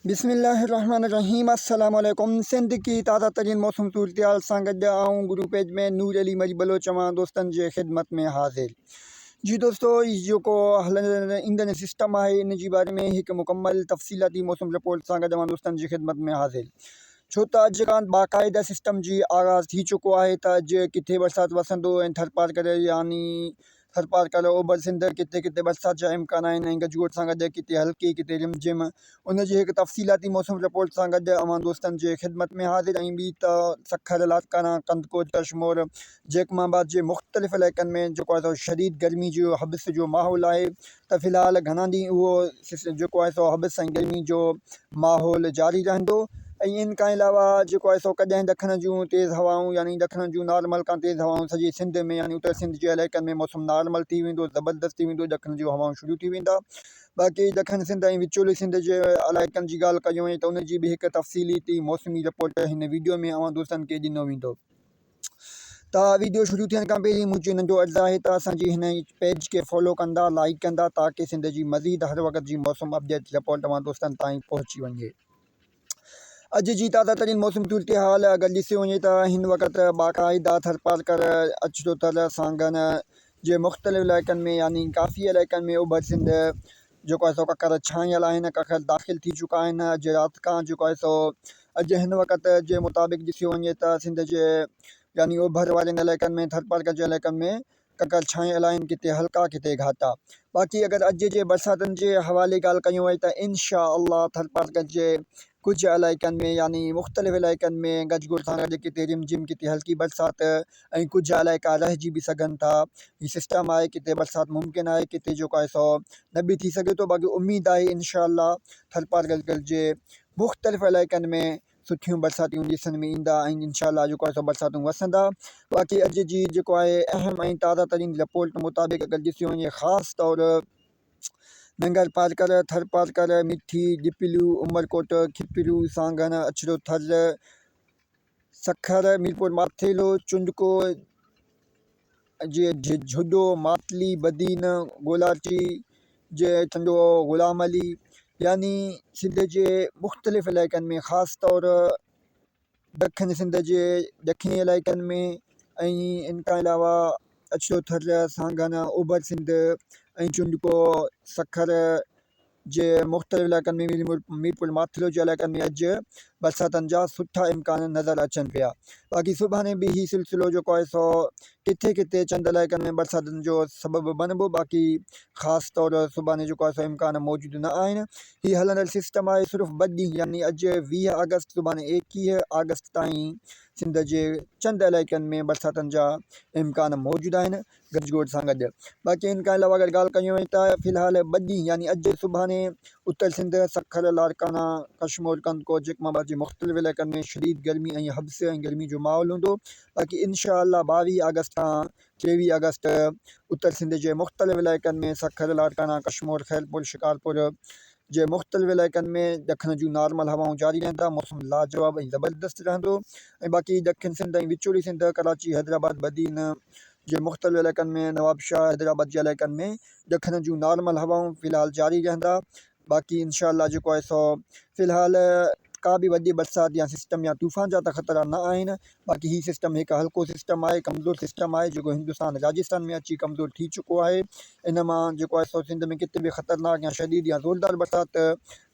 बिस्मिल्लाहिर्रहमानिर्रहीम। अस्सलाम वालेकुम। सिंध की ताज़ा तरीन मौसम सूरत हाल सां गॾु आऊं गुरु पेज में नूर अली मजी बलोच दोस्तन जे ख़िदमत में हाज़िर। जी दोस्तों, जेको ईंदड़ सिस्टम है इन जी बारे में एक मुकम्मल तफ़सीलाती मौसम रिपोर्ट सां गॾु दोस्तन जी ख़िदमत में हाज़िर। छो त अॼु खां बाक़ाइदा सिस्टम जी आगाज़ थी चुको है त अॼु किथे बरसात वसंदो ऐं थरपार करे यानी थरपार करे ओभर सिंध किथे किथे बरसात जा इम्कान आहिनि ऐं गजगोड़ सां गॾु किथे हल्की किथे रिमझिम उन जी हिकु तफ़सीलाती मौसम रिपोर्ट सां गॾु अवां दोस्तनि जे ख़िदमत में हाज़िर। ऐं ॿी त सखर लाड़काना कंदकोट कशमोर जैकमाबाद जे मुख़्तलिफ़ इलाइक़नि में जेको आहे सो शदीद गर्मी जो हबिस जो माहौल आहे त फ़िलहाल घणा ॾींहं उहो जेको आहे सो हबिस ऐं गर्मी जो माहौल जारी रहंदो। ऐं इन खां अलावा जेको आहे सो कॾहिं ॾखण जूं तेज़ हवाऊं यानी ॾखण जूं नॉर्मल खां तेज़ हवाऊं सॼे सिंध में यानी उत्तर सिंध जे इलाइक़नि में मौसम नॉर्मल थी वेंदो, ज़बरदस्त थी वेंदो, ॾखण जूं हवाऊं शुरू थी वेंदा। बाक़ी ॾखण सिंध ऐं विचोले सिंध जे इलाइक़नि जी ॻाल्हि कयूं त उन जी बि हिकु तफ़सीली मौसमी रिपोर्ट हिन वीडियो में अवां दोस्तनि खे ॾिनो वेंदो। त वीडियो शुरू थियण खां पहिरीं मुंहिंजो नंढो अर्ज़ु आहे त असांजी हिन पेज खे फॉलो कंदा, लाइक कंदा ताकी सिंध जी मज़ीद हर वक़्त जी मौसम अपडेट रिपोर्ट अवां दोस्तनि ताईं पहुची वञे। अॼु जी ताज़ा तरीन मौसम सूरत हाल अगरि ॾिसियो वञे त हिन वक़्तु बाक़ाइदा थरपार कर अचो थर सांगन जे मुख़्तलिफ़ इलाइक़नि में यानी काफ़ी इलाइक़नि में ओभर सिंध जेको आहे सो ककर छांयल आहिनि, ककर दाख़िल थी चुका आहिनि। अॼु राति खां जेको आहे सो अॼु हिन वक़्त जे मुताबिक़ ॾिसियो वञे त सिंध जे यानी ओभर वारनि इलाइक़नि में थरपार कर जे इलाइक़नि में ककर छांयल आहिनि, किथे हल्का किथे घाटा। बाक़ी अगरि अॼु जे बरसातुनि जे हवाले ॻाल्हि कयूं वई त इंशा अल्लाह थरपार कर जे कुझु इलाइक़नि में यानी मुख़्तलिफ़ इलाइक़नि में गजगोड़ सां गॾु किथे रिमझिम किथे हल्की बरसाति ऐं कुझु इलाइक़ा रहिजी बि सघनि था। हीउ सिस्टम आहे, किथे बरसाति मुमकिन आहे, किथे जेको आहे सो न बि थी सघे थो। बाक़ी उमेदु आहे इंशा अल्लाह थरपार कर जे मुख़्तलिफ़ इलाइक़नि में सुठियूं बरसातियूं ॾिसण में ईंदा ऐं इंशा अल्लाह जेको आहे सो बरसातूं वसंदा। बाक़ी अॼु जी जेको आहे अहम ऐं ताज़ा तरीन रिपोर्ट मुताबिक़ अगरि ॾिसियो वञे ख़ासि तौरु नंगर पारकर थरपारकर मिठी डिपलू उमरकोट खिपरू सांगन अछरो थर सखर मीरपुर माथेलो चुंडको जे झुडो मातली बदीन गोलाची जे ठंडो गुलाम अली यानी सिंध जे मुख़्तलिफ़ इलाइक़नि में ख़ासि तौरु ॾखण सिंध जे ॾखिणी इलाइक़नि में ऐं इन खां अलावा अछरो थर सांगन ओभर सिंध ऐं चुंडको सखर जे मुख़्तलिफ़ इलाइक़नि में मीरपुर माथेलो जे इलाइक़नि में अॼु बरसातनि जा सुठा इम्कान नज़र अचनि पिया। बाक़ी सुभाणे बि हीउ सिलसिलो जेको आहे सो किथे किथे चंद इलाइक़नि में बरसातुनि जो सबबु बणिबो। बाक़ी ख़ासि तौरु सुभाणे जेको आहे सो इम्कान मौजूदु न आहिनि। हीउ हलंदड़ सिस्टम आहे सिर्फ़ु ॿ ॾींहं यानी अॼु 20 अगस्त सुभाणे 21 अगस्त ताईं सिंध जे चंद इलाइक़नि में बरसातुनि जा इम्कान मौजूदु आहिनि गजगोड़ सां गॾु। बाक़ी इन खां अलावा अगरि ॻाल्हि कयूं वञे त फ़िलहाल 2 ॾींहं यानी अॼु सुभाणे उत्तर सिंध सखर लाड़काना कशमोर कंदकोट जैकमाबाद जे मुख़्तलिफ़ इलाइक़नि में शदीद गर्मी ऐं हबिस ऐं गर्मी जो माहौल हूंदो। बाक़ी इंशा अल्लाह 22 अगस्त खां 23 अगस्त उत्तर सिंध जे मुख़्तलिफ़ इलाइक़नि में सखर लाड़काना कशमोर खैरपुर शिकारपुर जे मुख़्तलिफ़ इलाइक़नि में ॾखण जूं नॉर्मल हवाऊं जारी रहंदा, मौसम लाजवाब ऐं ज़बरदस्त रहंदो। ऐं बाक़ी ॾखिण सिंध ऐं विचोली सिंध कराची हैदराबाद बदीन जे मुख़्तलिफ़ इलाइक़नि में नवाबशाह हैदराबाद जे इलाइक़नि में ॾखण जूं नॉर्मल हवाऊं फ़िलहाल जारी रहंदा। बाक़ी इंशा अल्लाह जेको आहे सो फ़िलहाल का बि वॾी बरसाति या सिस्टम या तूफ़ान जा त ख़तरा न आहिनि। बाक़ी हीउ सिस्टम हिकु हल्को सिस्टम आहे, कमज़ोर सिस्टम आहे जेको हिंदुस्तान राजस्थान में अची कमज़ोर थी चुको आहे। इन मां जेको आहे सो सिंध में किथे बि ख़तरनाक या शदीद या ज़ोरदार बरसाति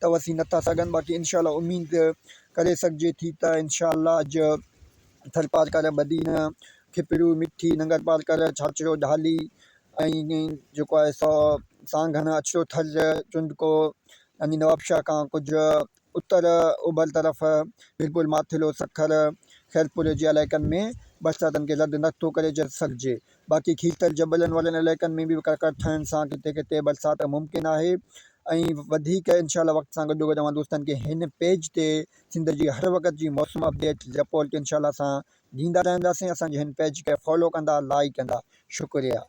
त वसी नथा सघनि। बाक़ी इंशा अल्लाह उमेदु करे सघिजे थी त इंशा अल्लाह अॼु थरपारकर बदीन खिपरू मिठी नंगर पारकर छाछरो ढाली ऐं जेको आहे सो सांगन अछरो थर चुंडको यानी नवाबशाह खां कुझु उत्तर ओभर तरफ़ मीरपुर माथेलो सखर खैरपुर जे इलाइक़नि में बरसातुनि खे रद्द नथो करे सघिजे। बाक़ी खीतर जबलनि वारनि इलाइक़नि में बि ककर ठहण सां किथे किथे बरसाति मुमकिन आहे। ऐं वधीक इंशा अल्लाह वक़्त सां गॾो गॾु अवां दोस्तनि खे हिन पेज ते सिंध जी हर वक़्त जी मौसम अपडेट रिपोर्ट इंशा अल्लाह सां ॾींदा रहंदासीं। असांजे हिन पेज खे फॉलो कंदा, लाइक कंदा। शुक्रिया।